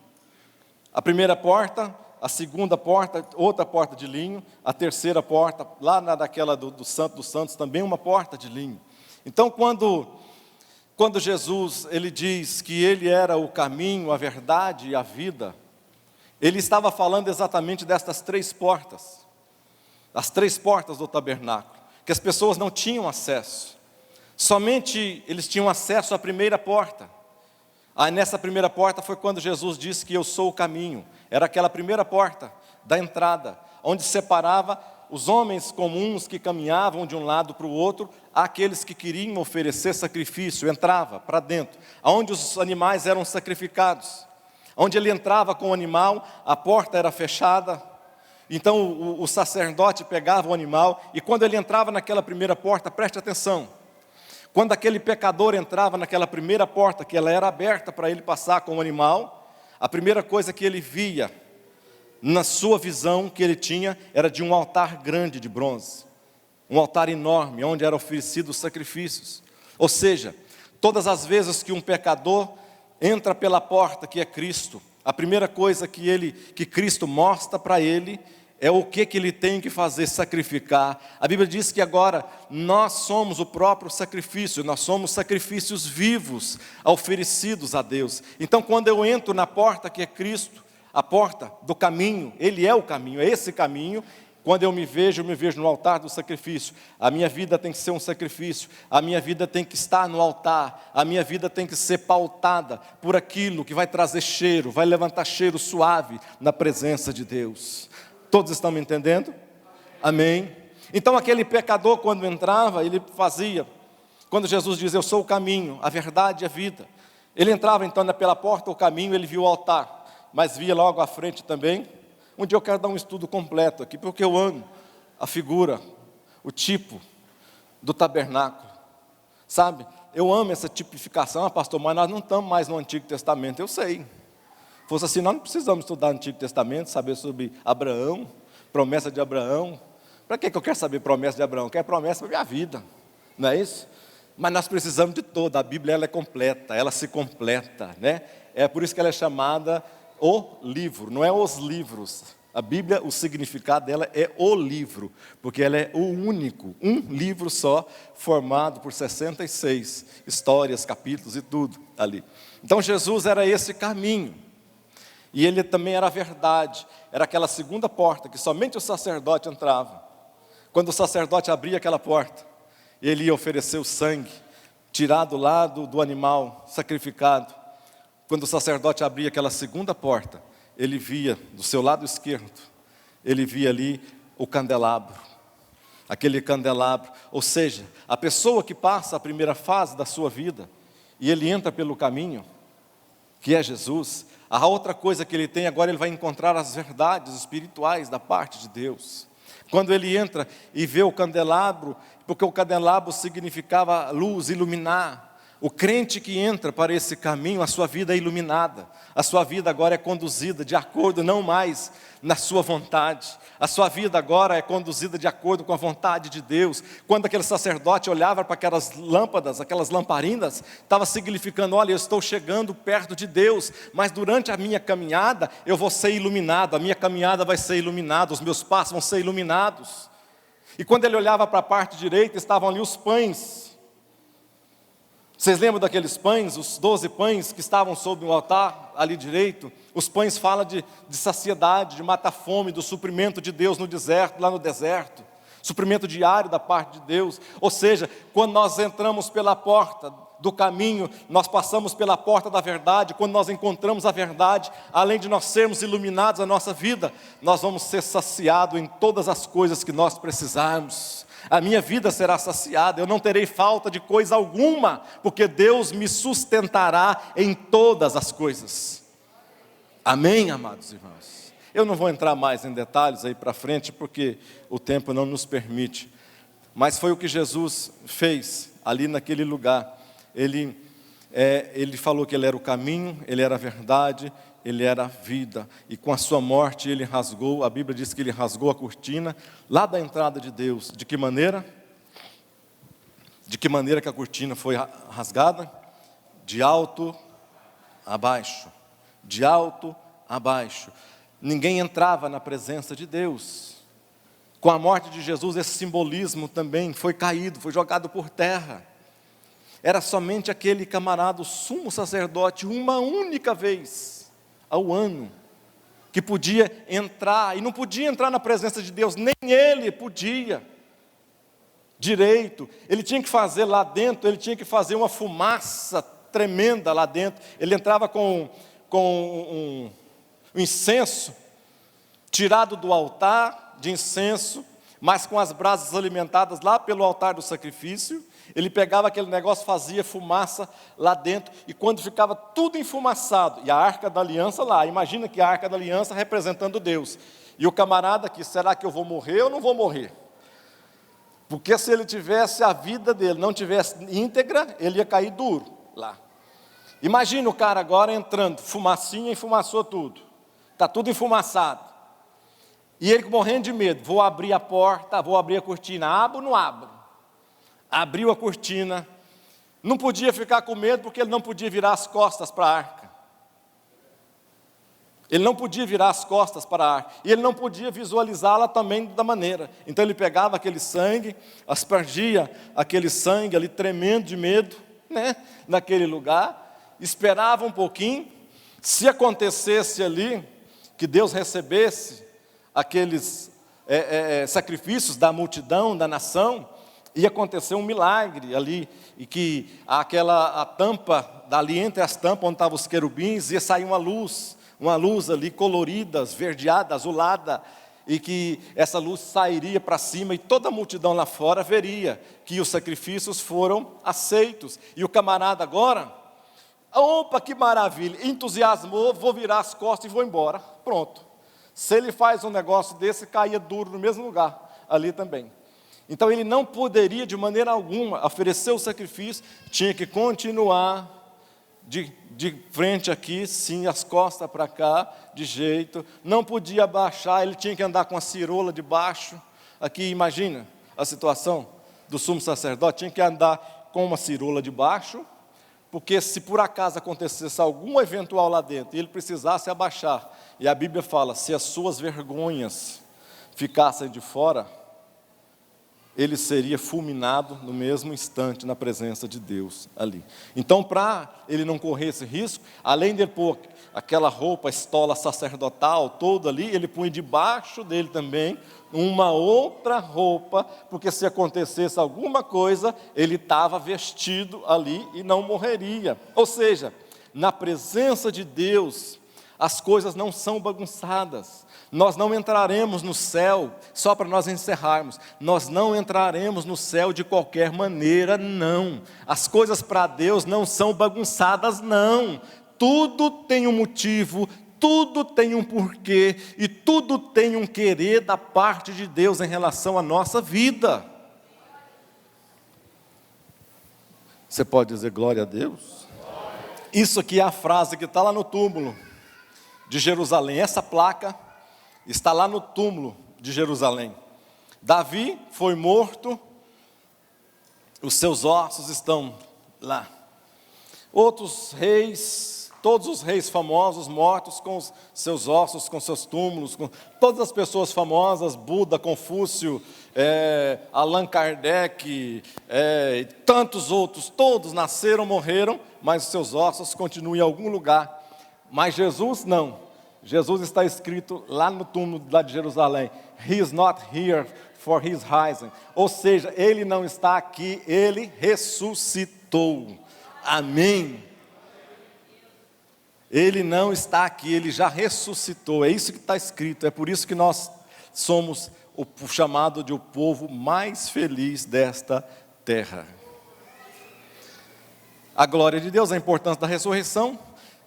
A primeira porta, a segunda porta, outra porta de linho, a terceira porta, lá daquela do Santo dos Santos, também uma porta de linho. Então, quando Jesus, ele diz que ele era o caminho, a verdade e a vida, ele estava falando exatamente destas 3 portas, as 3 portas do tabernáculo, que as pessoas não tinham acesso, somente eles tinham acesso à primeira porta. Nessa primeira porta foi quando Jesus disse que eu sou o caminho. Era aquela primeira porta da entrada, onde separava os homens comuns que caminhavam de um lado para o outro, aqueles que queriam oferecer sacrifício, entrava para dentro, onde os animais eram sacrificados. Onde ele entrava com o animal, a porta era fechada, então o sacerdote pegava o animal, e quando ele entrava naquela primeira porta, preste atenção, quando aquele pecador entrava naquela primeira porta, que ela era aberta para ele passar com o animal, a primeira coisa que ele via, na sua visão que ele tinha, era de um altar grande de bronze, um altar enorme, onde eram oferecidos sacrifícios. Ou seja, todas as vezes que um pecador entra pela porta que é Cristo, a primeira coisa que Cristo mostra para ele, é o que ele tem que fazer, sacrificar. A Bíblia diz que agora nós somos o próprio sacrifício, nós somos sacrifícios vivos, oferecidos a Deus. Então quando eu entro na porta que é Cristo, a porta do caminho, Ele é o caminho, é esse caminho. Quando eu me vejo no altar do sacrifício. A minha vida tem que ser um sacrifício, a minha vida tem que estar no altar, a minha vida tem que ser pautada por aquilo que vai trazer cheiro, vai levantar cheiro suave na presença de Deus. Todos estão me entendendo? Amém? Então aquele pecador, quando entrava, ele fazia, quando Jesus diz, eu sou o caminho, a verdade e a vida, ele entrava então pela porta, o caminho, ele viu o altar, mas via logo à frente também. Um dia eu quero dar um estudo completo aqui, porque eu amo a figura, o tipo do tabernáculo, sabe? Eu amo essa tipificação, pastor, mas nós não estamos mais no Antigo Testamento, eu sei. Se fosse assim, nós não precisamos estudar o Antigo Testamento, saber sobre Abraão, promessa de Abraão. Para que eu quero saber promessa de Abraão? Eu quero promessa para a minha vida, não é isso? Mas nós precisamos de toda, a Bíblia ela é completa, ela se completa, né? É por isso que ela é chamada o livro, não é os livros. A Bíblia, o significado dela é o livro, porque ela é o único, um livro só, formado por 66 histórias, capítulos e tudo ali. Então Jesus era esse caminho, e ele também era a verdade, era aquela segunda porta, que somente o sacerdote entrava. Quando o sacerdote abria aquela porta, ele ia oferecer o sangue, tirado lá do animal sacrificado. Quando o sacerdote abria aquela segunda porta, ele via do seu lado esquerdo, ele via ali o candelabro, aquele candelabro, ou seja, a pessoa que passa a primeira fase da sua vida, e ele entra pelo caminho, que é Jesus, a outra coisa que ele tem agora, ele vai encontrar as verdades espirituais da parte de Deus. Quando ele entra e vê o candelabro, porque o candelabro significava luz, iluminar. O crente que entra para esse caminho, a sua vida é iluminada, a sua vida agora é conduzida de acordo não mais na sua vontade, a sua vida agora é conduzida de acordo com a vontade de Deus. Quando aquele sacerdote olhava para aquelas lâmpadas, aquelas lamparinas, estava significando, olha, eu estou chegando perto de Deus, mas durante a minha caminhada eu vou ser iluminado, a minha caminhada vai ser iluminada, os meus passos vão ser iluminados. E quando ele olhava para a parte direita, estavam ali os pães. Vocês lembram daqueles pães, os 12 pães que estavam sobre o altar, ali direito? Os pães falam de saciedade, de matar fome, do suprimento de Deus no deserto, lá no deserto. Suprimento diário da parte de Deus. Ou seja, quando nós entramos pela porta do caminho, nós passamos pela porta da verdade. Quando nós encontramos a verdade, além de nós sermos iluminados a nossa vida, nós vamos ser saciados em todas as coisas que nós precisarmos. A minha vida será saciada, eu não terei falta de coisa alguma, porque Deus me sustentará em todas as coisas. Amém, amados irmãos? Eu não vou entrar mais em detalhes aí para frente, porque o tempo não nos permite. Mas foi o que Jesus fez ali naquele lugar. Ele falou que Ele era o caminho, Ele era a verdade, Ele era a vida, e com a sua morte Ele rasgou, a Bíblia diz que Ele rasgou a cortina, lá da entrada de Deus. De que maneira? De que maneira que a cortina foi rasgada? De alto a baixo, de alto a baixo. Ninguém entrava na presença de Deus. Com a morte de Jesus, esse simbolismo também foi caído, foi jogado por terra. Era somente aquele camarada, o sumo sacerdote, uma única vez ao ano, que podia entrar, e não podia entrar na presença de Deus, nem ele podia direito. Ele tinha que fazer lá dentro, ele tinha que fazer uma fumaça tremenda lá dentro. Ele entrava com um incenso tirado do altar, de incenso, mas com as brasas alimentadas lá pelo altar do sacrifício. Ele pegava aquele negócio, fazia fumaça lá dentro, e quando ficava tudo enfumaçado, e a Arca da Aliança lá, imagina que a Arca da Aliança representando Deus, e o camarada aqui, será que eu vou morrer ou não vou morrer? Porque se ele tivesse a vida dele, não tivesse íntegra, ele ia cair duro lá. Imagina o cara agora entrando, fumacinha, enfumaçou tudo, está tudo enfumaçado, e ele morrendo de medo, vou abrir a porta, vou abrir a cortina, abro ou não abro? Abriu a cortina, não podia ficar com medo, porque ele não podia virar as costas para a arca. Ele não podia virar as costas para a arca, e ele não podia visualizá-la também da maneira. Então ele pegava aquele sangue, aspergia aquele sangue ali, tremendo de medo, né, naquele lugar, esperava um pouquinho, se acontecesse ali, que Deus recebesse aqueles sacrifícios da multidão, da nação, ia acontecer um milagre ali, e que a tampa, dali entre as tampas, onde estavam os querubins, ia sair uma luz ali colorida, esverdeada, azulada, e que essa luz sairia para cima, e toda a multidão lá fora veria que os sacrifícios foram aceitos. E o camarada agora, opa, que maravilha, entusiasmou, vou virar as costas e vou embora, pronto. Se ele faz um negócio desse, caía duro no mesmo lugar, ali também. Então ele não poderia de maneira alguma oferecer o sacrifício, tinha que continuar de frente aqui, sim, as costas para cá, de jeito, não podia abaixar, ele tinha que andar com a cirola de baixo, aqui imagina a situação do sumo sacerdote, tinha que andar com uma cirola de baixo, porque se por acaso acontecesse algum eventual lá dentro, e ele precisasse abaixar, e a Bíblia fala, se as suas vergonhas ficassem de fora, ele seria fulminado no mesmo instante na presença de Deus ali. Então, para ele não correr esse risco, além de pôr aquela roupa, estola sacerdotal toda ali, ele punha debaixo dele também uma outra roupa, porque se acontecesse alguma coisa, ele estava vestido ali e não morreria. Ou seja, na presença de Deus, as coisas não são bagunçadas. Nós não entraremos no céu, só para nós encerrarmos, nós não entraremos no céu de qualquer maneira, não. As coisas para Deus não são bagunçadas, não. Tudo tem um motivo, tudo tem um porquê, e tudo tem um querer da parte de Deus em relação à nossa vida. Você pode dizer glória a Deus? Isso aqui é a frase que está lá no túmulo de Jerusalém, essa placa está lá no túmulo de Jerusalém. Davi foi morto, os seus ossos estão lá. Outros reis, todos os reis famosos mortos com os seus ossos, com seus túmulos, com todas as pessoas famosas, Buda, Confúcio, Allan Kardec, tantos outros, todos nasceram, morreram, mas os seus ossos continuam em algum lugar. Mas Jesus não. Jesus está escrito lá no túmulo lá de Jerusalém, He is not here, for he is risen. Ou seja, Ele não está aqui, Ele ressuscitou. Amém? Ele não está aqui, Ele já ressuscitou. É isso que está escrito, é por isso que nós somos o chamado de o povo mais feliz desta terra. A glória de Deus, a importância da ressurreição.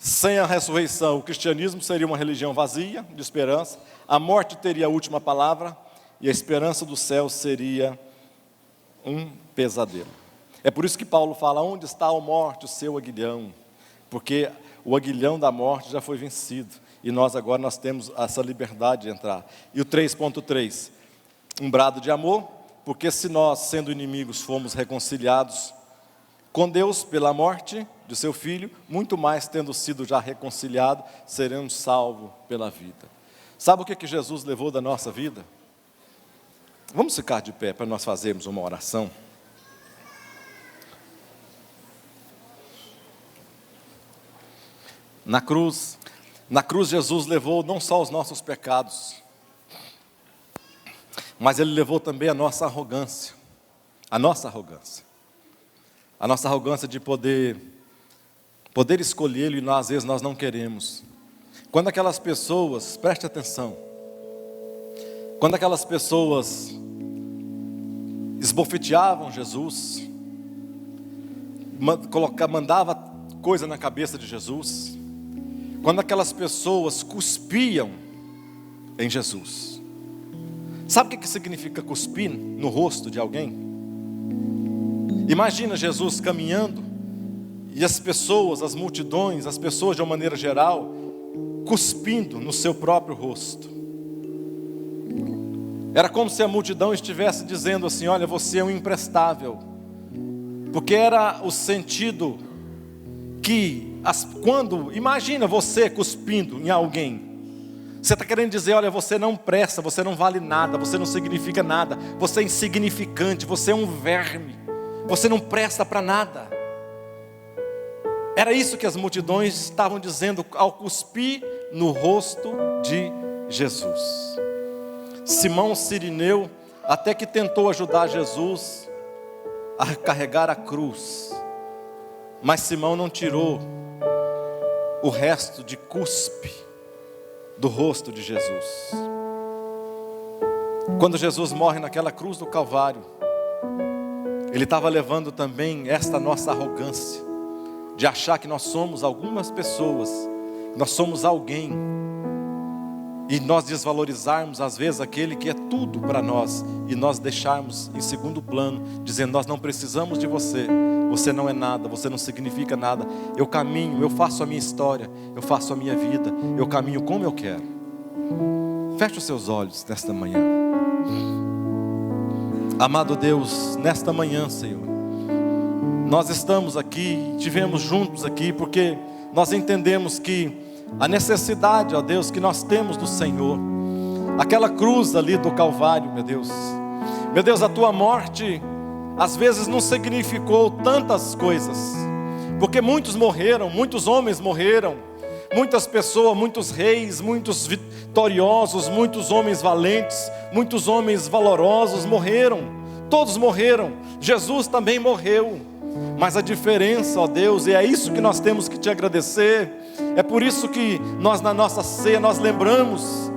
Sem a ressurreição, o cristianismo seria uma religião vazia, de esperança. A morte teria a última palavra e a esperança do céu seria um pesadelo. É por isso que Paulo fala, onde está a morte, o seu aguilhão? Porque o aguilhão da morte já foi vencido. E nós agora temos essa liberdade de entrar. E o 3.3, um brado de amor, porque se nós, sendo inimigos, fomos reconciliados com Deus pela morte de seu Filho, muito mais tendo sido já reconciliado, seremos salvos pela vida. Sabe o que Jesus levou da nossa vida? Vamos ficar de pé para nós fazermos uma oração. Na cruz Jesus levou não só os nossos pecados, mas Ele levou também a nossa arrogância. A nossa arrogância de poder escolhê-lo e às vezes nós não queremos. Quando aquelas pessoas, preste atenção, Quando aquelas pessoas esbofeteavam Jesus, mandava coisa na cabeça de Jesus, quando aquelas pessoas cuspiam em Jesus. Sabe o que significa cuspir no rosto de alguém? Imagina Jesus caminhando e as pessoas, as multidões, as pessoas de uma maneira geral, cuspindo no seu próprio rosto. Era como se a multidão estivesse dizendo assim: olha, você é um imprestável. Porque era o sentido que, quando, imagina você cuspindo em alguém, você está querendo dizer: olha, você não presta, você não vale nada, você não significa nada, você é insignificante, você é um verme, você não presta para nada. Era isso que as multidões estavam dizendo ao cuspir no rosto de Jesus. Simão Cirineu até que tentou ajudar Jesus a carregar a cruz, mas Simão não tirou o resto de cuspe do rosto de Jesus. Quando Jesus morre naquela cruz do Calvário, Ele estava levando também esta nossa arrogância, de achar que nós somos algumas pessoas, nós somos alguém, e nós desvalorizarmos às vezes aquele que é tudo para nós, e nós deixarmos em segundo plano, dizendo: nós não precisamos de você, você não é nada, você não significa nada, eu caminho, eu faço a minha história, eu faço a minha vida, eu caminho como eu quero. Feche os seus olhos nesta manhã. Amado Deus, nesta manhã, Senhor, nós estamos aqui, estivemos juntos aqui, porque nós entendemos que a necessidade, ó Deus, que nós temos do Senhor, aquela cruz ali do Calvário, meu Deus, a tua morte às vezes não significou tantas coisas, porque muitos morreram, muitos homens morreram, muitas pessoas, muitos reis, muitos vitoriosos, muitos homens valentes, muitos homens valorosos morreram, todos morreram, Jesus também morreu. Mas a diferença, ó Deus, e é isso que nós temos que te agradecer, é por isso que nós na nossa ceia, nós lembramos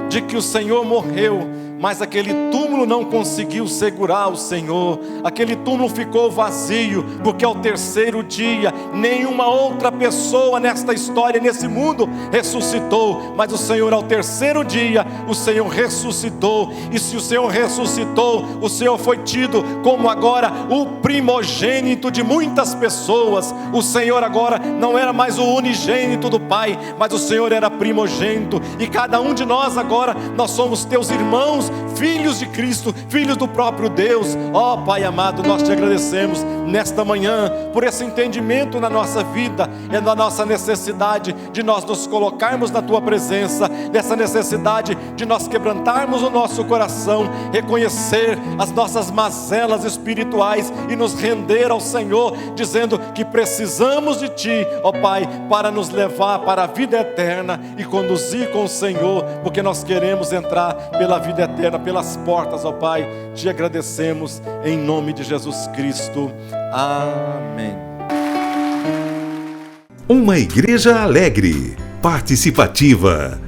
de que o Senhor morreu, mas aquele túmulo não conseguiu segurar o Senhor, aquele túmulo ficou vazio, porque ao terceiro dia, nenhuma outra pessoa nesta história, nesse mundo, ressuscitou, mas o Senhor ao terceiro dia, o Senhor ressuscitou, e se o Senhor ressuscitou, o Senhor foi tido como agora o primogênito de muitas pessoas, o Senhor agora não era mais o unigênito do Pai, mas o Senhor era primogênito, e cada um de nós agora, nós somos teus irmãos, filhos de Cristo, filhos do próprio Deus. Ó Pai amado, nós te agradecemos nesta manhã por esse entendimento na nossa vida, é na nossa necessidade de nós nos colocarmos na tua presença, nessa necessidade de nós quebrantarmos o nosso coração, reconhecer as nossas mazelas espirituais e nos render ao Senhor, dizendo que precisamos de ti, ó Pai, para nos levar para a vida eterna e conduzir com o Senhor, porque nós queremos entrar pela vida eterna, pelas portas, ó Pai. Te agradecemos em nome de Jesus Cristo. Amém. Uma igreja alegre, participativa.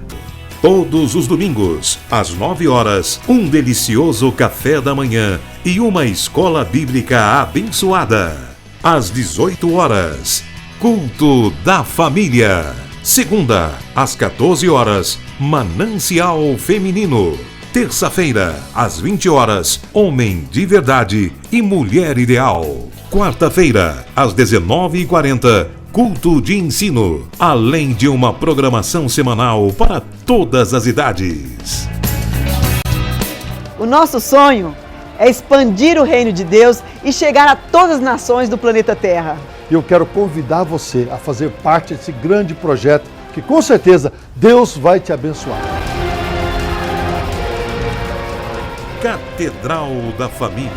Todos os domingos, às 9 horas, um delicioso café da manhã e uma escola bíblica abençoada. Às 18 horas, culto da família. Segunda, às 14 horas, Manancial Feminino. Terça-feira, às 20 horas, Homem de Verdade e Mulher Ideal. Quarta-feira, às 19h40, Culto de Ensino, além de uma programação semanal para todas as idades. O nosso sonho é expandir o reino de Deus e chegar a todas as nações do planeta Terra. E eu quero convidar você a fazer parte desse grande projeto, que com certeza Deus vai te abençoar. Catedral da Família.